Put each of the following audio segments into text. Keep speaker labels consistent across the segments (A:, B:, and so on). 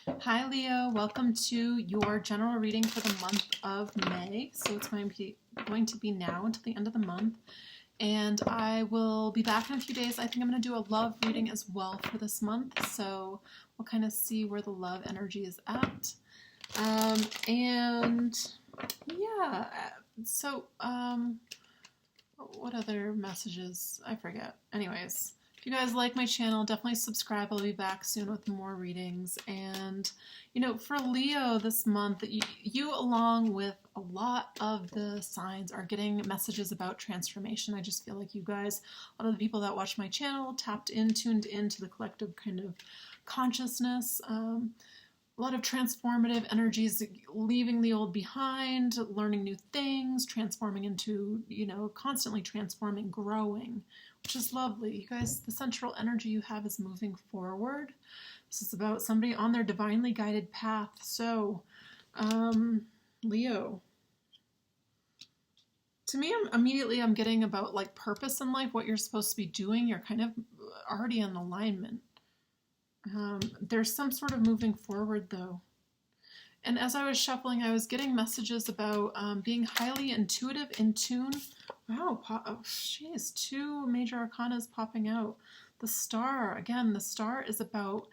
A: Hi Leo, welcome to your general reading for the month of May. So it's going to be now until the end of the month. And I will be back in a few days. I think I'm going to do a love reading as well for this month. So we'll kind of see where the love energy is at. What other messages? I forget. Anyways. If you guys like my channel, definitely subscribe. I'll be back soon with more readings. And, for Leo this month, you along with a lot of the signs are getting messages about transformation. I just feel like you guys, a lot of the people that watch my channel, tuned into the collective kind of consciousness. A lot of transformative energies, leaving the old behind, learning new things, transforming into, constantly transforming, growing, which is lovely. You guys, the central energy you have is moving forward. This is about somebody on their divinely guided path. So, Leo. To me, I'm getting about like purpose in life, what you're supposed to be doing. You're kind of already in alignment. There's some sort of moving forward though. And as I was shuffling, I was getting messages about being highly intuitive, in tune. Wow, jeez, two major arcanas popping out. The star, again, the star is about,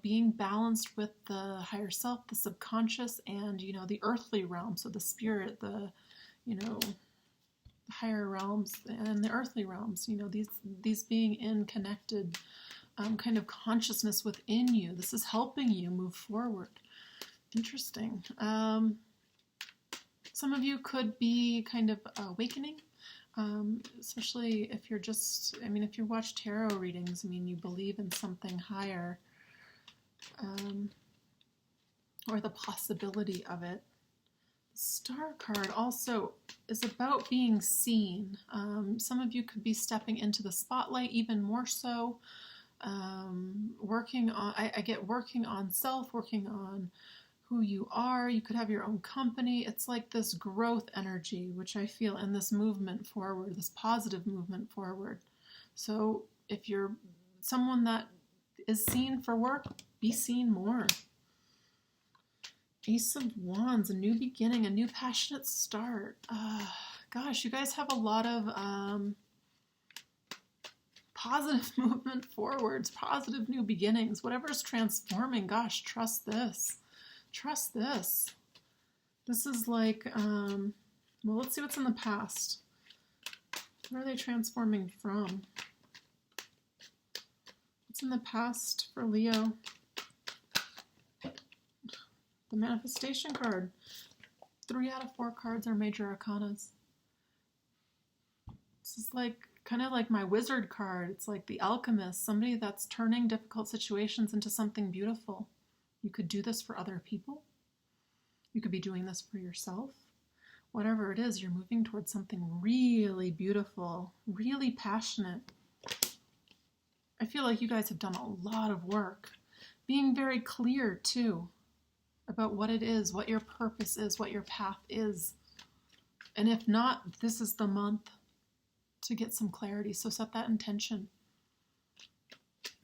A: being balanced with the higher self, the subconscious, and, the earthly realm. So the spirit, the higher realms and the earthly realms, these being in connected kind of consciousness within you. This is helping you move forward. Interesting. Some of you could be kind of awakening, especially if you're just, if you watch tarot readings, you believe in something higher, or the possibility of it. Star card also is about being seen. Some of you could be stepping into the spotlight even more so. Working on, I get working on self, working on who you are. You could have your own company. It's like this growth energy, which I feel in this movement forward, this positive movement forward. So if you're someone that is seen for work, be seen more. Ace of Wands, a new beginning, a new passionate start. Gosh, you guys have a lot of positive movement forwards, positive new beginnings, whatever's transforming. Gosh, trust this. Trust this. This is like, well, let's see what's in the past. Where are they transforming from? What's in the past for Leo? The manifestation card. 3 out of 4 cards are major arcanas. This is like kind of like my wizard card. It's like the alchemist, somebody that's turning difficult situations into something beautiful. You could do this for other people. You could be doing this for yourself. Whatever it is, you're moving towards something really beautiful, really passionate. I feel like you guys have done a lot of work. Being very clear, too, about what it is, what your purpose is, what your path is. And if not, this is the month to get some clarity. So set that intention.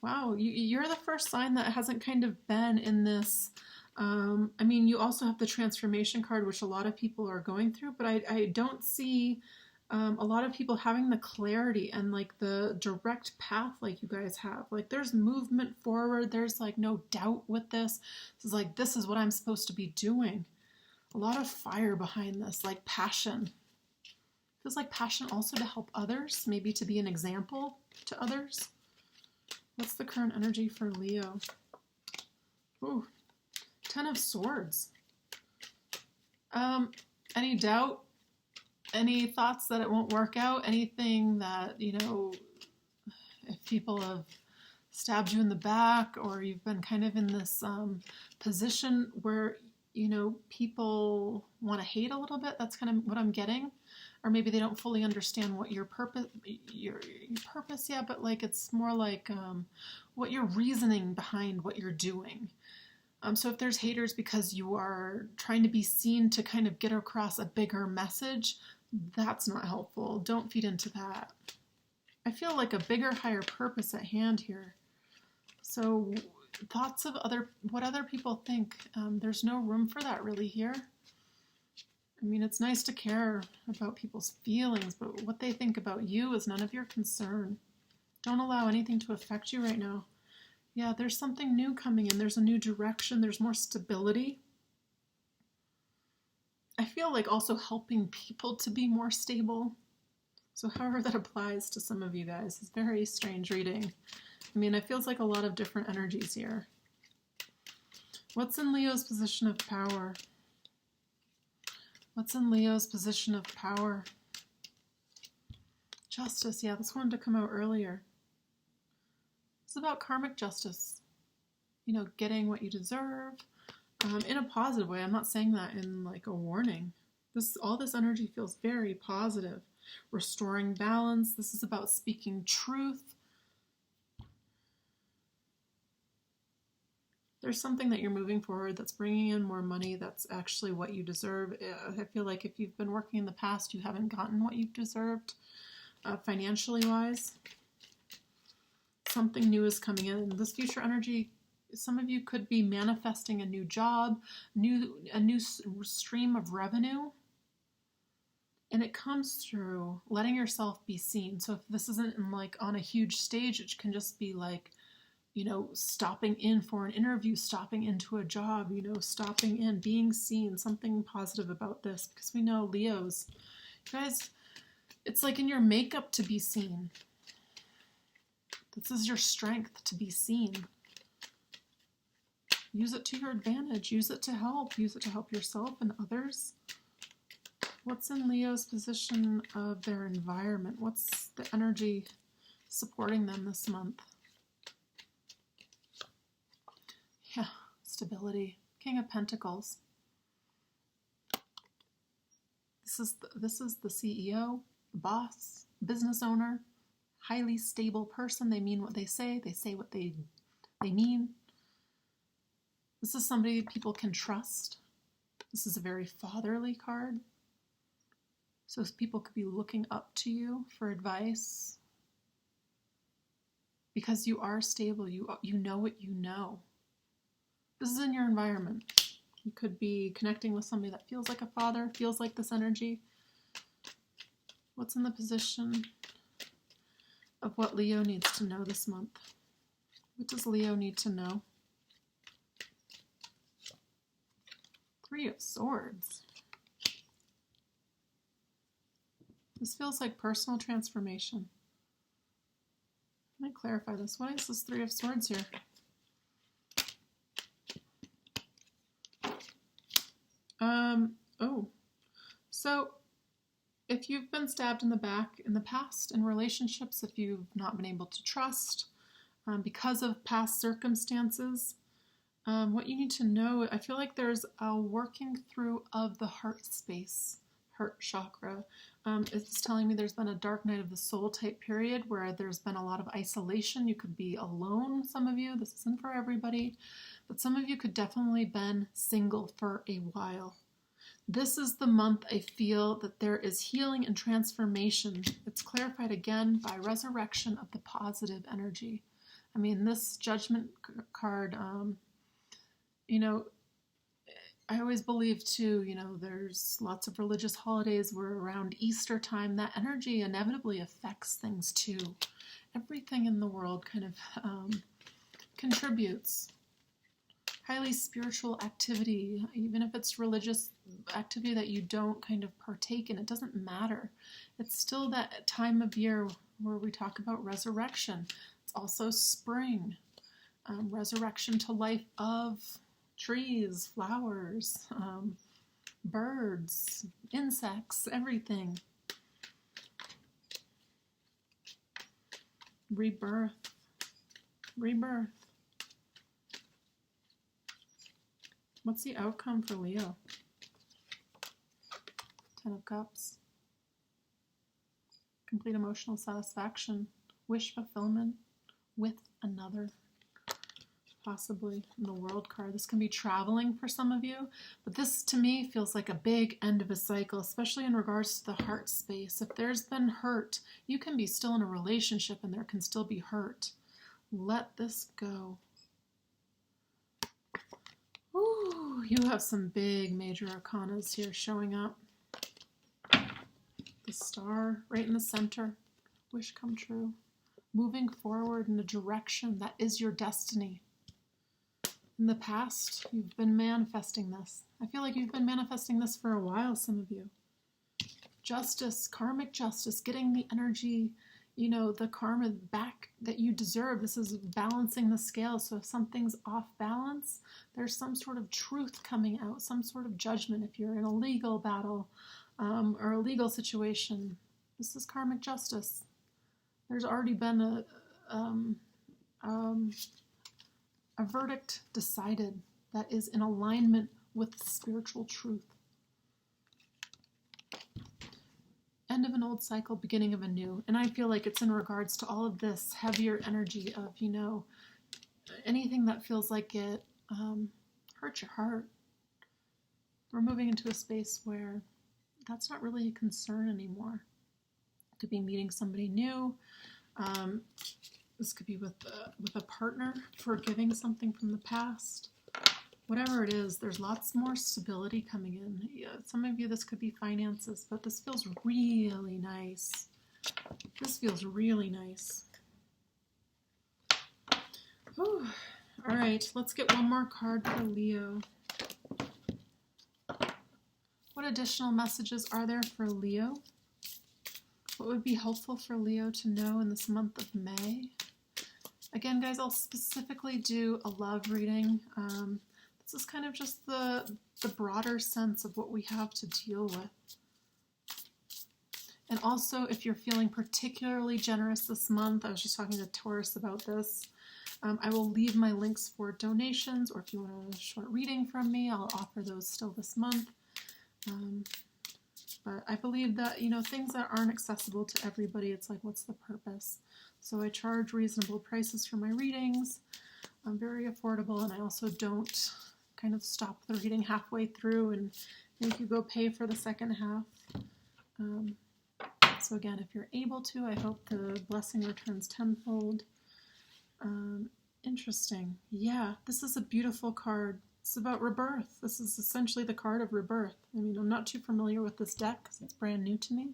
A: Wow, you're the first sign that hasn't kind of been in this. You also have the transformation card, which a lot of people are going through, but I don't see a lot of people having the clarity and like the direct path like you guys have. Like there's movement forward. There's like no doubt with this. This is what I'm supposed to be doing. A lot of fire behind this, like passion. Feels like passion also to help others, maybe to be an example to others. What's the current energy for Leo? Ooh, 10 of Swords. Any doubt? Any thoughts that it won't work out? Anything that, if people have stabbed you in the back or you've been kind of in this position where, people want to hate a little bit. That's kind of what I'm getting. Or maybe they don't fully understand what your purpose, but like it's more like what you're reasoning behind what you're doing. So if there's haters because you are trying to be seen to kind of get across a bigger message, that's not helpful. Don't feed into that. I feel like a bigger, higher purpose at hand here. So thoughts of what other people think. There's no room for that really here. I mean, it's nice to care about people's feelings, but what they think about you is none of your concern. Don't allow anything to affect you right now. Yeah, there's something new coming in. There's a new direction. There's more stability. I feel like also helping people to be more stable. So however that applies to some of you guys, it's very strange reading. I mean, it feels like a lot of different energies here. What's in Leo's position of power? What's in Leo's position of power? Justice, yeah, this wanted to come out earlier. It's about karmic justice. You know, getting what you deserve in a positive way. I'm not saying that in like a warning. All this energy feels very positive. Restoring balance. This is about speaking truth. There's something that you're moving forward that's bringing in more money. That's actually what you deserve. I feel like if you've been working in the past, you haven't gotten what you've deserved financially wise. Something new is coming in. This future energy, some of you could be manifesting a new job, a new stream of revenue. And it comes through letting yourself be seen. So if this isn't like on a huge stage, it can just be like, you know, stopping in for an interview, stopping into a job, you know, stopping in, being seen, something positive about this. Because we know Leos, you guys, it's like in your makeup to be seen. This is your strength to be seen. Use it to your advantage. Use it to help. Use it to help yourself and others. What's in Leo's position of their environment? What's the energy supporting them this month? Yeah, stability. King of Pentacles. This is the CEO, the boss, business owner, highly stable person. They mean what they say what they mean. This is somebody people can trust. This is a very fatherly card. So people could be looking up to you for advice because you are stable. You know what you know. This is in your environment. You could be connecting with somebody that feels like a father, feels like this energy. What's in the position of what Leo needs to know this month? What does Leo need to know? Three of Swords. This feels like personal transformation. Let me clarify this. What is this Three of Swords here? So if you've been stabbed in the back in the past in relationships, if you've not been able to trust because of past circumstances, what you need to know, I feel like there's a working through of the heart space, heart chakra. It's telling me there's been a dark night of the soul type period where there's been a lot of isolation. You could be alone, some of you. This isn't for everybody, but some of you could definitely been single for a while. This is the month I feel that there is healing and transformation. It's clarified again by resurrection of the positive energy. I mean, this Judgment card, you know, I always believe too, you know, there's lots of religious holidays where around Easter time, that energy inevitably affects things too. Everything in the world kind of contributes. Highly spiritual activity, even if it's religious activity that you don't kind of partake in, it doesn't matter. It's still that time of year where we talk about resurrection. It's also spring, resurrection to life of trees, flowers, birds, insects, everything. Rebirth. What's the outcome for Leo? Ten of Cups. Complete emotional satisfaction. Wish fulfillment with another. Possibly in the World card. This can be traveling for some of you, but this to me feels like a big end of a cycle, especially in regards to the heart space. If there's been hurt, you can be still in a relationship and there can still be hurt. Let this go. you have some big major arcanas here showing up. The star right in the center. Wish come true. Moving forward in a direction that is your destiny. In the past, you've been manifesting this. I feel like you've been manifesting this for a while, some of you. Justice, karmic justice, getting the energy, you know, the karma back that you deserve. This is balancing the scale. So if something's off balance, there's some sort of truth coming out, some sort of judgment. If you're in a legal battle or a legal situation, this is karmic justice. There's already been a verdict decided that is in alignment with spiritual truth. End of an old cycle, beginning of a new. And I feel like it's in regards to all of this heavier energy of, you know, anything that feels like it hurts your heart. We're moving into a space where that's not really a concern anymore. It could be meeting somebody new. This could be with a partner, forgiving something from the past. Whatever it is, there's lots more stability coming in. Yeah, some of you, this could be finances, but this feels really nice. This feels really nice. Whew. All right, let's get one more card for Leo. What additional messages are there for Leo? What would be helpful for Leo to know in this month of May? Again, guys, I'll specifically do a love reading. This is kind of just the broader sense of what we have to deal with. And also, if you're feeling particularly generous this month, I was just talking to Taurus about this, I will leave my links for donations, or if you want a short reading from me, I'll offer those still this month. But I believe that, you know, things that aren't accessible to everybody, it's like, what's the purpose? So I charge reasonable prices for my readings. I'm very affordable, and I also don't kind of stop the reading halfway through and make you go pay for the second half. So again, if you're able to, I hope the blessing returns tenfold. Interesting. Yeah, this is a beautiful card. It's about rebirth. This is essentially the card of rebirth. I mean, I'm not too familiar with this deck because it's brand new to me.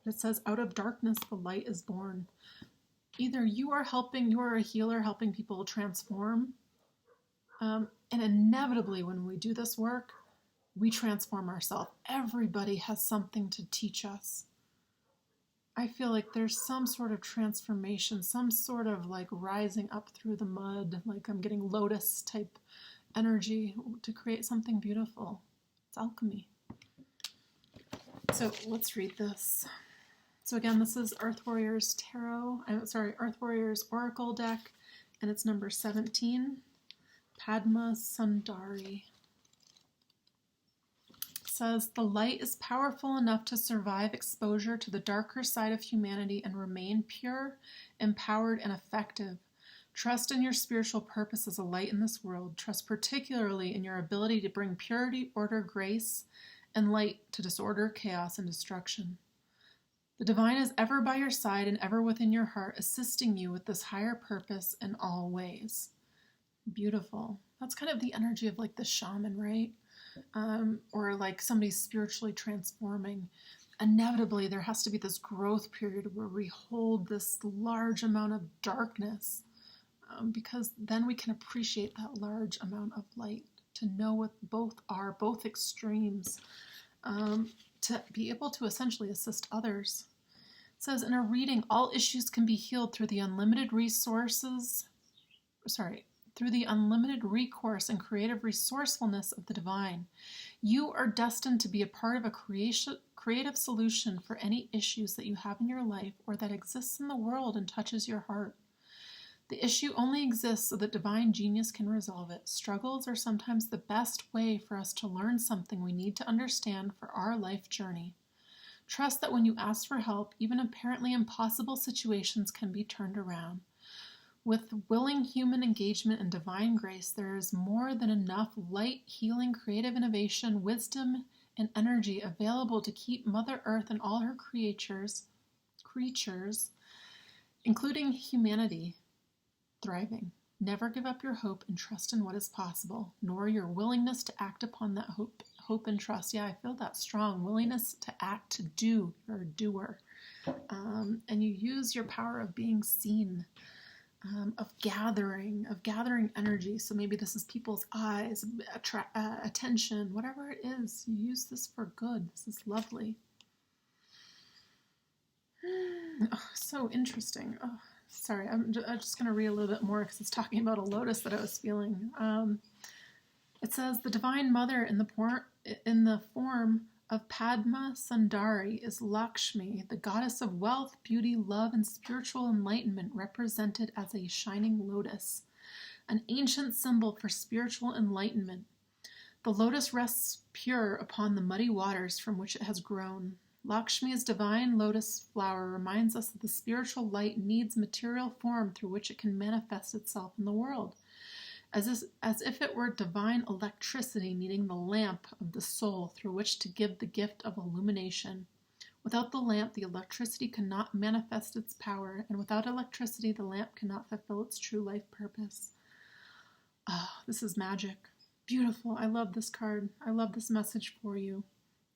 A: It says, out of darkness, the light is born. Either you are a healer helping people transform, and inevitably when we do this work, we transform ourselves. Everybody has something to teach us. I feel like there's some sort of transformation, some sort of like rising up through the mud, like I'm getting lotus type energy to create something beautiful. It's alchemy. So let's read this. So again, this is Earth Warriors Earth Warriors Oracle deck, and it's number 17, Padma Sundari. It says, the light is powerful enough to survive exposure to the darker side of humanity and remain pure, empowered, and effective. Trust in your spiritual purpose as a light in this world. Trust particularly in your ability to bring purity, order, grace, and light to disorder, chaos, and destruction. The divine is ever by your side and ever within your heart, assisting you with this higher purpose in all ways. Beautiful. That's kind of the energy of like the shaman, right? Or like somebody spiritually transforming. Inevitably, there has to be this growth period where we hold this large amount of darkness, because then we can appreciate that large amount of light, to know what both are, both extremes, to be able to essentially assist others. It says, in a reading, all issues can be healed through the unlimited unlimited recourse and creative resourcefulness of the divine. You are destined to be a part of a creative solution for any issues that you have in your life or that exists in the world and touches your heart. The issue only exists so that divine genius can resolve it. Struggles are sometimes the best way for us to learn something we need to understand for our life journey. Trust that when you ask for help, even apparently impossible situations can be turned around. With willing human engagement and divine grace, there is more than enough light, healing, creative innovation, wisdom, and energy available to keep Mother Earth and all her creatures, including humanity, thriving. Never give up your hope and trust in what is possible, nor your willingness to act upon that hope and trust. Yeah, I feel that strong willingness to act, to do. You're a doer. And you use your power of being seen, of gathering energy. So maybe this is people's eyes, attention, whatever it is. You use this for good. This is lovely. Oh, so interesting. Oh, sorry, I'm just going to read a little bit more because it's talking about a lotus that I was feeling. It says, the Divine Mother in the form of Padma Sundari is Lakshmi, the goddess of wealth, beauty, love, and spiritual enlightenment, represented as a shining lotus, an ancient symbol for spiritual enlightenment. The lotus rests pure upon the muddy waters from which it has grown. Lakshmi's divine lotus flower reminds us that the spiritual light needs material form through which it can manifest itself in the world, as if it were divine electricity needing the lamp of the soul through which to give the gift of illumination. Without the lamp, the electricity cannot manifest its power, and without electricity, the lamp cannot fulfill its true life purpose. Oh, this is magic. Beautiful. I love this card. I love this message for you.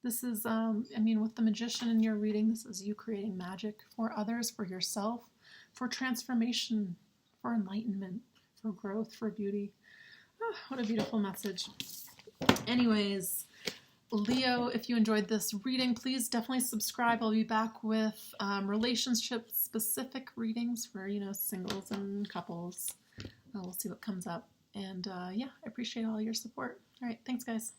A: This is, with the Magician in your reading, this is you creating magic for others, for yourself, for transformation, for enlightenment, for growth, for beauty. Oh, what a beautiful message. Anyways, Leo, if you enjoyed this reading, please definitely subscribe. I'll be back with relationship-specific readings for, singles and couples. We'll see what comes up. And, I appreciate all your support. All right, thanks, guys.